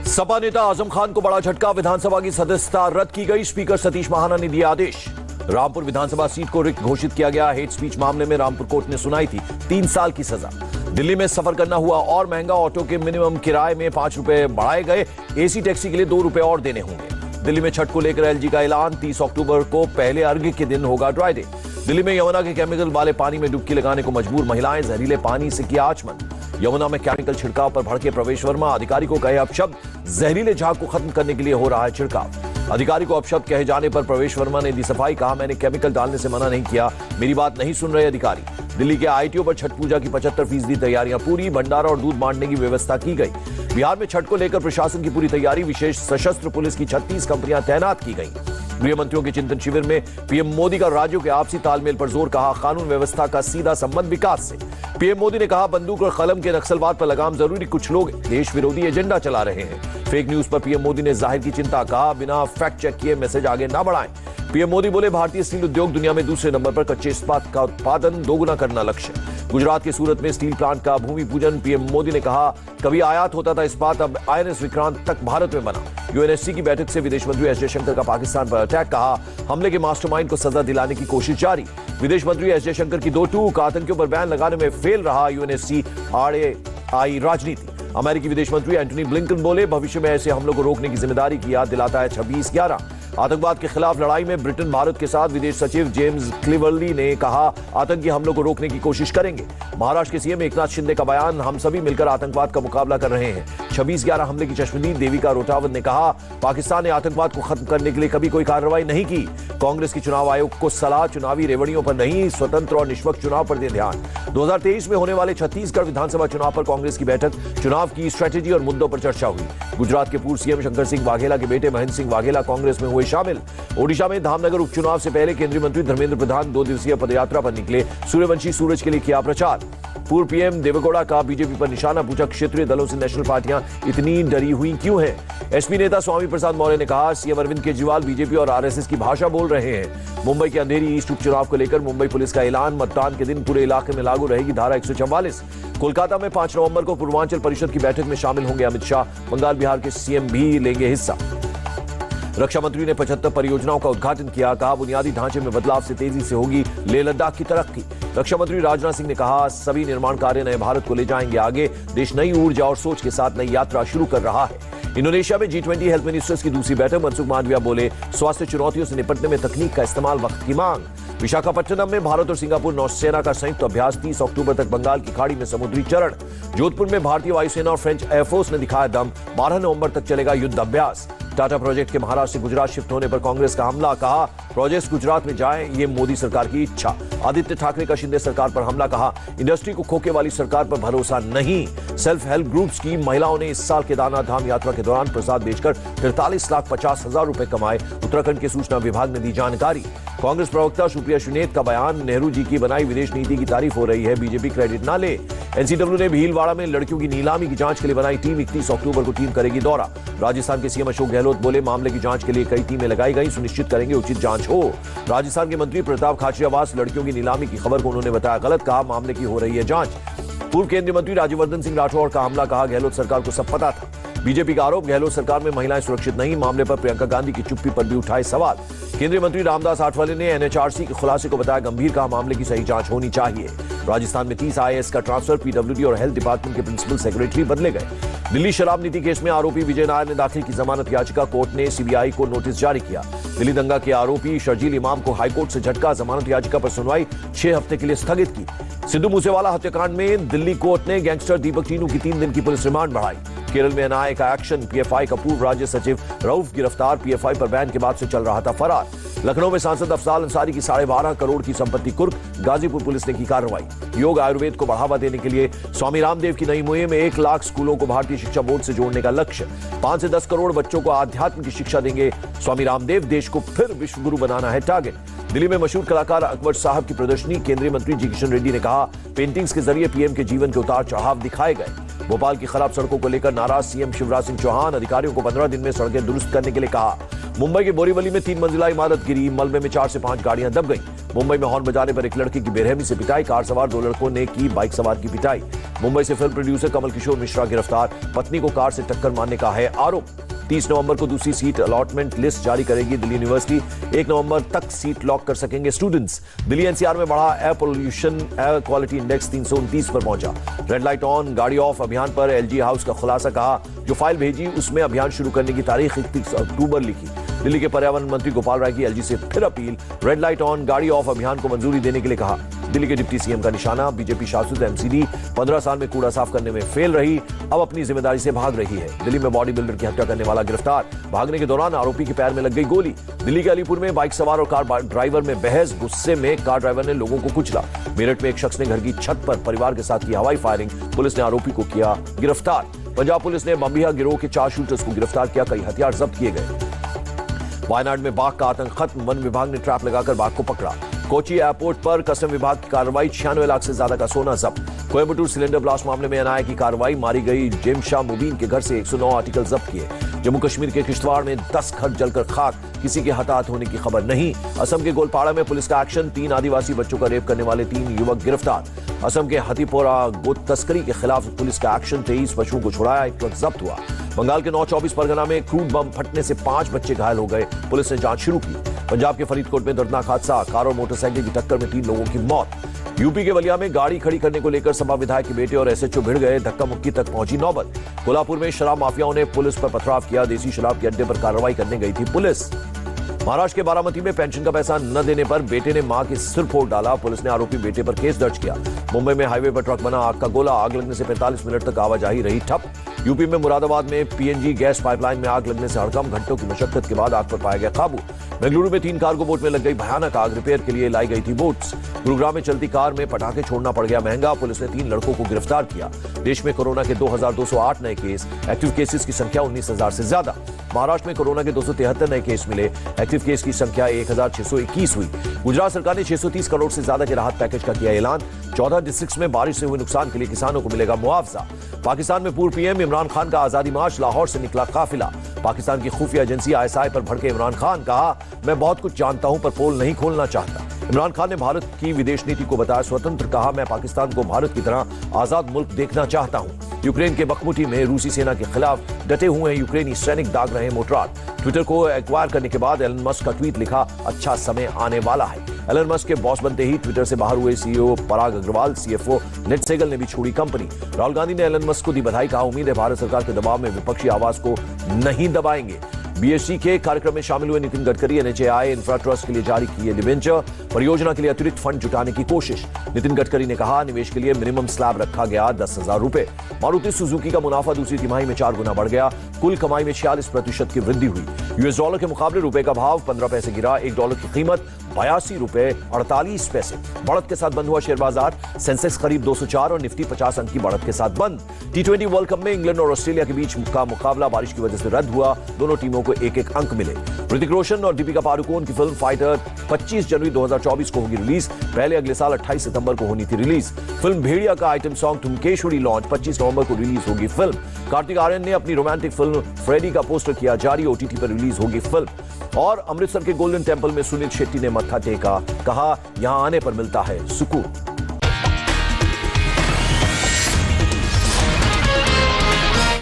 सपा नेता आजम खान को बड़ा झटका, विधानसभा की सदस्यता रद्द की गई। स्पीकर सतीश महाना ने दिया आदेश। रामपुर विधानसभा सीट को रिक्त घोषित किया गया। हेट स्पीच मामले में रामपुर कोर्ट ने सुनाई थी 3 साल की सजा। दिल्ली में सफर करना हुआ और महंगा, ऑटो के मिनिमम किराए में 5 रुपए बढ़ाए गए। एसी टैक्सी के लिए 2 रुपए और देने होंगे। दिल्ली में छठ को लेकर एलजी का ऐलान, 30 अक्टूबर को पहले अर्घ्य के दिन होगा ड्राई डे। दिल्ली में यमुना के केमिकल वाले पानी में डुबकी लगाने को मजबूर महिलाएं, जहरीले पानी से किया आचमन। यमुना में केमिकल छिड़काव पर भड़के प्रवेश वर्मा, अधिकारी को कहे अपशब्द, जहरीले झाग को खत्म करने के लिए हो रहा है छिड़काव। अधिकारी को अपशब्द कहे जाने पर प्रवेश वर्मा ने दी सफाई, कहा मैंने केमिकल डालने से मना नहीं किया, मेरी बात नहीं सुन रहे अधिकारी। दिल्ली के आईटीओ पर छठ पूजा की 75% तैयारियां पूरी, भंडारा और दूध बांटने की व्यवस्था की गई। बिहार में छठ को लेकर प्रशासन की पूरी तैयारी, विशेष सशस्त्र पुलिस की 36 कंपनियां तैनात की गई। गृह मंत्रियों के चिंतन शिविर में पीएम मोदी का राज्यों के आपसी तालमेल पर जोर, कहा कानून व्यवस्था का सीधा संबंध विकास से। पीएम मोदी ने कहा बंदूक और कलम के नक्सलवाद पर लगाम जरूरी, कुछ लोग देश विरोधी एजेंडा चला रहे हैं। फेक न्यूज पर पीएम मोदी ने जाहिर की चिंता, कहा बिना फैक्ट चेक किए मैसेज आगे ना बढ़ाएं। पीएम मोदी बोले भारतीय स्टील उद्योग दुनिया में दूसरे नंबर पर, कच्चे इस्पात का उत्पादन दोगुना करना लक्ष्य। गुजरात के सूरत में स्टील प्लांट का भूमि पूजन, पीएम मोदी ने कहा कभी आयात होता था इस्पात, अब आईएनएस विक्रांत तक भारत में बना। यूएनएससी की बैठक से विदेश मंत्री एस जयशंकर का पाकिस्तान पर अटैक, कहा हमले के मास्टरमाइंड को सजा दिलाने की कोशिश जारी। विदेश मंत्री एस जयशंकर की 2 टूक, आतंकियों पर बैन लगाने में फेल रहा यूएनएससी, आड़े आई राजनीति। अमेरिकी विदेश मंत्री एंटनी ब्लिंकन बोले भविष्य में ऐसे हमलों को रोकने की जिम्मेदारी की याद दिलाता है 26/11। आतंकवाद के खिलाफ लड़ाई में ब्रिटेन भारत के साथ, विदेश सचिव जेम्स क्लिवरली ने कहा आतंकी हमलों को रोकने की कोशिश करेंगे। महाराष्ट्र के सीएम एकनाथ शिंदे का बयान, हम सभी मिलकर आतंकवाद का मुकाबला कर रहे हैं। 26/11 हमले की चश्मदीद देविका रोटावत ने कहा पाकिस्तान ने आतंकवाद को खत्म करने के लिए कभी कोई कार्रवाई नहीं की। कांग्रेस की चुनाव आयोग को सलाह, चुनावी रेवड़ियों पर नहीं, स्वतंत्र और निष्पक्ष चुनाव पर दे ध्यान। 2023 में होने वाले छत्तीसगढ़ विधानसभा चुनाव पर कांग्रेस की बैठक, चुनाव की स्ट्रेटेजी और मुद्दों पर चर्चा हुई। गुजरात के पूर्व सीएम शंकर सिंह वाघेला के बेटे महेंद्र सिंह वाघेला कांग्रेस में हुए शामिल। ओडिशा में धामनगर उपचुनाव से पहले केंद्रीय मंत्री धर्मेंद्र प्रधान 2 दिवसीय पदयात्रा पर निकले, सूर्यवंशी सूरज के लिए किया प्रचार। पूर्व पीएम देवेगौड़ा का बीजेपी पर निशाना, पूछा क्षेत्रीय दलों से नेशनल पार्टियां इतनी डरी हुई क्यों हैं। एसपी नेता स्वामी प्रसाद मौर्य ने कहा सीएम अरविंद केजरीवाल बीजेपी और आरएसएस की भाषा बोल रहे हैं। मुंबई के अंधेरी ईस्ट उपचुनाव को लेकर मुंबई पुलिस का ऐलान, मतदान के दिन पूरे इलाके में लागू रहेगी धारा 144। कोलकाता में 5 नवंबर को पूर्वांचल परिषद की बैठक में शामिल होंगे अमित शाह, बंगाल बिहार के सीएम भी लेंगे हिस्सा। रक्षा मंत्री ने 75 परियोजनाओं का उद्घाटन किया, कहा बुनियादी ढांचे में बदलाव से तेजी से होगी लेह लद्दाख की तरक्की। रक्षा मंत्री राजनाथ सिंह ने कहा सभी निर्माण कार्य नए भारत को ले जाएंगे आगे, देश नई ऊर्जा और सोच के साथ नई यात्रा शुरू कर रहा है। इंडोनेशिया में G20 हेल्थ मिनिस्टर्स की दूसरी बैठक, मनसुख मांडविया बोले स्वास्थ्य चुनौतियों से निपटने में तकनीक का इस्तेमाल वक्त की मांग। विशाखापट्टनम में भारत और सिंगापुर नौसेना का संयुक्त अभ्यास, 30 अक्टूबर तक बंगाल की खाड़ी में समुद्री चरण। जोधपुर में भारतीय वायुसेना और फ्रेंच एयरफोर्स ने दिखाया दम, 12 नवंबर तक चलेगा युद्ध अभ्यास। टाटा प्रोजेक्ट के महाराष्ट्र से गुजरात शिफ्ट होने पर कांग्रेस का हमला, कहा प्रोजेक्ट गुजरात में जाए ये मोदी सरकार की इच्छा। आदित्य ठाकरे का शिंदे सरकार पर हमला, कहा इंडस्ट्री को खोखे वाली सरकार पर भरोसा नहीं। सेल्फ हेल्प ग्रुप्स की महिलाओं ने इस साल केदारनाथ धाम यात्रा के दौरान प्रसाद बेचकर 43,50,000 रुपए कमाए, उत्तराखंड के सूचना विभाग ने दी जानकारी। कांग्रेस प्रवक्ता सुप्रिया सुनेत का बयान, नेहरू जी की बनाई विदेश नीति की तारीफ हो रही है, बीजेपी क्रेडिट ना ले। एनसीडब्ल्यू ने भीलवाड़ा में लड़कियों की नीलामी की जांच के लिए बनाई टीम, 31 अक्टूबर को टीम करेगी दौरा। राजस्थान के सीएम अशोक गहलोत बोले मामले की जांच के लिए कई टीमें लगाई गई, सुनिश्चित करेंगे उचित जांच हो। राजस्थान के मंत्री प्रताप खाचरियावास लड़कियों की नीलामी की खबर को उन्होंने बताया गलत, कहा मामले की हो रही है जांच। पूर्व केंद्रीय मंत्री राज्यवर्धन सिंह राठौड़ का हमला, कहा गहलोत सरकार को सब पता था। बीजेपी का आरोप, गहलोत सरकार में महिलाएं सुरक्षित नहीं, मामले पर प्रियंका गांधी की चुप्पी पर भी उठाए सवाल। केंद्रीय मंत्री रामदास आठवले ने एनएचआरसी के खुलासे को बताया गंभीर, कहा मामले की सही जांच होनी चाहिए। राजस्थान में 30 आईएएस का ट्रांसफर, पीडब्ल्यूडी और हेल्थ डिपार्टमेंट के प्रिंसिपल सेक्रेटरी बदले गए। दिल्ली शराब नीति केस में आरोपी विजय नायर ने दाखिल की जमानत याचिका, कोर्ट ने सीबीआई को नोटिस जारी किया। दिल्ली दंगा के आरोपी शर्जील इमाम को हाईकोर्ट से झटका, जमानत याचिका पर सुनवाई 6 हफ्ते के लिए स्थगित की। सिद्धू मूसेवाला हत्याकांड में दिल्ली कोर्ट ने गैंगस्टर दीपक टीनू की 3 दिन की पुलिस रिमांड बढ़ाई। केरल में एनआईए का एक्शन, पीएफआई का पूर्व राज्य सचिव रऊफ गिरफ्तार, पीएफआई पर बैन के बाद से चल रहा था फरार। लखनऊ में सांसद अफजाल अंसारी की 12.5 करोड़ की संपत्ति कुर्क, गाजीपुर पुलिस ने की कार्रवाई। योग आयुर्वेद को बढ़ावा देने के लिए स्वामी रामदेव की नई मुहिम में 1 लाख स्कूलों को भारतीय शिक्षा बोर्ड से जोड़ने का लक्ष्य। 5 से 10 करोड़ बच्चों को आध्यात्म की शिक्षा देंगे स्वामी रामदेव, देश को फिर विश्व गुरु बनाना है टारगेट। दिल्ली में मशहूर कलाकार अकबर साहब की प्रदर्शनी, केंद्रीय मंत्री जी किशन रेड्डी ने कहा पेंटिंग्स के जरिए पीएम के जीवन के उतार चढ़ाव दिखाए गए। भोपाल की खराब सड़कों को लेकर नाराज सीएम शिवराज सिंह चौहान, अधिकारियों को 15 दिन में सड़कें दुरुस्त करने के लिए कहा। मुंबई के बोरीवली में 3 मंजिला इमारत गिरी, मलबे में 4 से 5 गाड़ियां दब गई। मुंबई में हॉर्न बजाने पर एक लड़के की बेरहमी से पिटाई, कार सवार 2 लड़कों ने की बाइक सवार की पिटाई। मुंबई से फिल्म प्रोड्यूसर कमल किशोर मिश्रा गिरफ्तार, पत्नी को कार से टक्कर मारने का है आरोप। 30 नवंबर को दूसरी सीट अलॉटमेंट लिस्ट जारी करेगी दिल्ली यूनिवर्सिटी। 1 नवंबर तक सीट लॉक कर सकेंगे स्टूडेंट्स। दिल्ली एनसीआर में बढ़ा air pollution, air quality index 329 पर पहुंचा। रेड लाइट ऑन गाड़ी ऑफ अभियान पर एलजी हाउस का खुलासा, कहा जो फाइल भेजी उसमें अभियान शुरू करने की तारीख 31 अक्टूबर लिखी। दिल्ली के पर्यावरण मंत्री गोपाल राय की एलजी से फिर अपील, रेड लाइट ऑन गाड़ी ऑफ अभियान को मंजूरी देने के लिए कहा। दिल्ली के डिप्टी सीएम का निशाना, बीजेपी शासित एमसीडी 15 साल में कूड़ा साफ करने में फेल रही, अब अपनी जिम्मेदारी से भाग रही है। दिल्ली में बॉडी बिल्डर की हत्या करने वाला गिरफ्तार, भागने के दौरान आरोपी के पैर में लग गई गोली। दिल्ली के अलीपुर में बाइक सवार और कार ड्राइवर में बहस, गुस्से में कार ड्राइवर ने लोगों को कुचला। मेरठ में एक शख्स ने घर की छत पर परिवार के साथ की हवाई फायरिंग, पुलिस ने आरोपी को किया गिरफ्तार। पंजाब पुलिस ने बम्बिया गिरोह के 4 शूटर्स को गिरफ्तार किया, कई हथियार जब्त किए गए। वायनाड में बाघ का आतंक खत्म, वन विभाग ने ट्रैप लगाकर बाघ को पकड़ा। कोची एयरपोर्ट पर कस्टम विभाग की कार्रवाई, 96 लाख से ज्यादा का सोना जब्त। कोयंबटूर सिलेंडर ब्लास्ट मामले में एनआईए की कार्रवाई, मारी गई जेमशाह मुबीन के घर से 109 आर्टिकल जब्त किए। जम्मू कश्मीर के किश्तवाड़ में 10 घर जलकर खाक, किसी के हताहत होने की खबर नहीं। असम के गोलपाड़ा में पुलिस का एक्शन, 3 आदिवासी बच्चों का रेप करने वाले 3 युवक गिरफ्तार। असम के हथीपोरा गोद तस्करी के खिलाफ पुलिस का एक्शन, 23 पशुओं को छुड़ाया, 1 ट्रक जब्त हुआ। बंगाल के 9-24 परगना में क्रूड बम फटने से 5 बच्चे घायल हो गए, पुलिस ने जांच शुरू की। पंजाब के फरीदकोट में दर्दनाक हादसा, कार और मोटरसाइकिल की टक्कर में 3 लोगों की मौत। यूपी के बलिया में गाड़ी खड़ी करने को लेकर सपा विधायक के बेटे और एसएचओ भिड़ गए, धक्का मुक्की तक पहुंची नौबत। कोल्हापुर में शराब माफियाओं ने पुलिस पर पथराव किया, देसी शराब के अड्डे पर कार्रवाई करने गई थी पुलिस। महाराष्ट्र के बारामती में पेंशन का पैसा न देने पर बेटे ने मां के सिर फोड़ डाला, पुलिस ने आरोपी बेटे पर केस दर्ज किया। मुंबई में हाईवे पर ट्रक बना आग का गोला, आग लगने से 45 मिनट तक आवाजाही रही ठप। यूपी में मुरादाबाद में पीएनजी गैस पाइपलाइन में आग लगने से हड़कंप, घंटों की मशक्कत के बाद आग पर पाया गया काबू। बेंगलुरु में 3 कार्गो बोट में लग गई भयानक आग, रिपेयर के लिए लाई गई थी बोट्स। गुरुग्राम में चलती कार में पटाखे छोड़ना पड़ गया महंगा, पुलिस ने 3 लड़कों को गिरफ्तार किया। देश में कोरोना के 2208 नए केस, एक्टिव केसेस की संख्या 19,000 से ज्यादा। महाराष्ट्र में कोरोना के 273 नए केस मिले, एक्टिव केस की संख्या 1621 हुई। गुजरात सरकार ने 630 करोड़ से ज्यादा के राहत पैकेज का किया ऐलान। 14 डिस्ट्रिक्ट्स में बारिश से हुए नुकसान के लिए किसानों को मिलेगा मुआवजा। पाकिस्तान में पूर्व पीएम इमरान खान का आजादी मार्च, लाहौर से निकला काफिला। पाकिस्तान की खुफिया एजेंसी आईएसआई पर भड़के इमरान खान, कहा मैं बहुत कुछ जानता हूं पर पोल नहीं खोलना चाहता। इमरान खान ने भारत की विदेश नीति को बताया स्वतंत्र, कहा मैं पाकिस्तान को भारत की तरह आजाद मुल्क देखना चाहता हूं। यूक्रेन के बखमुटी में रूसी सेना के खिलाफ डटे हुए हैं यूक्रेनी सैनिक, दाग रहे मोर्टार। ट्विटर को एक्वायर करने के बाद एलन मस्क का ट्वीट लिखा, अच्छा समय आने वाला है। एलन मस्क के बॉस बनते ही ट्विटर से बाहर हुए सीईओ पराग अग्रवाल, सीएफओ नेट सेगल ने भी छोड़ी कंपनी। राहुल गांधी ने एलन मस्क को दी बधाई, कहा उम्मीद है भारत सरकार के दबाव में विपक्षी आवाज को नहीं दबाएंगे। बीएससी के कार्यक्रम में शामिल हुए Nitin Gadkari, NHAI infra trust के लिए जारी किए डिवेंचर, परियोजना के लिए अतिरिक्त फंड जुटाने की कोशिश। नितिन गडकरी ने कहा निवेश के लिए मिनिमम स्लैब रखा गया 10,000 रुपए। मारुति सुजुकी का मुनाफा दूसरी तिमाही में 4 गुना बढ़ गया, कुल कमाई में 46% की वृद्धि हुई। यूएस डॉलर के मुकाबले रुपए का भाव 15 पैसे गिरा, 1 डॉलर की कीमत 82 रुपए 48 पैसे। बढ़त के साथ बंद हुआ शेयर बाजार, सेंसेक्स करीब 204 और निफ्टी 50 अंक की बढ़त के साथ बंद। T20 वर्ल्ड कप में इंग्लैंड और ऑस्ट्रेलिया के बीच का मुकाबला बारिश की वजह से रद्द हुआ, दोनों टीमों को 1-1 अंक मिले। ऋतिक रोशन और दीपिका पादुकोण की फिल्म फाइटर 25 जनवरी 2024 को होगी रिलीज, पहले अगले साल 28 सितंबर को होनी थी रिलीज। फिल्म भेड़िया का आइटम सॉन्ग ठुमकेश्वरी लॉन्च, 25 नवंबर को रिलीज होगी फिल्म। कार्तिक आर्यन ने अपनी रोमांटिक फिल्म फ्रेडी का पोस्टर किया जारी, ओटीटी पर रिलीज होगी फिल्म। और अमृतसर के गोल्डन टेंपल में सुनील शेट्टी ने मत्था टेका, कहा यहां आने पर मिलता है सुकून।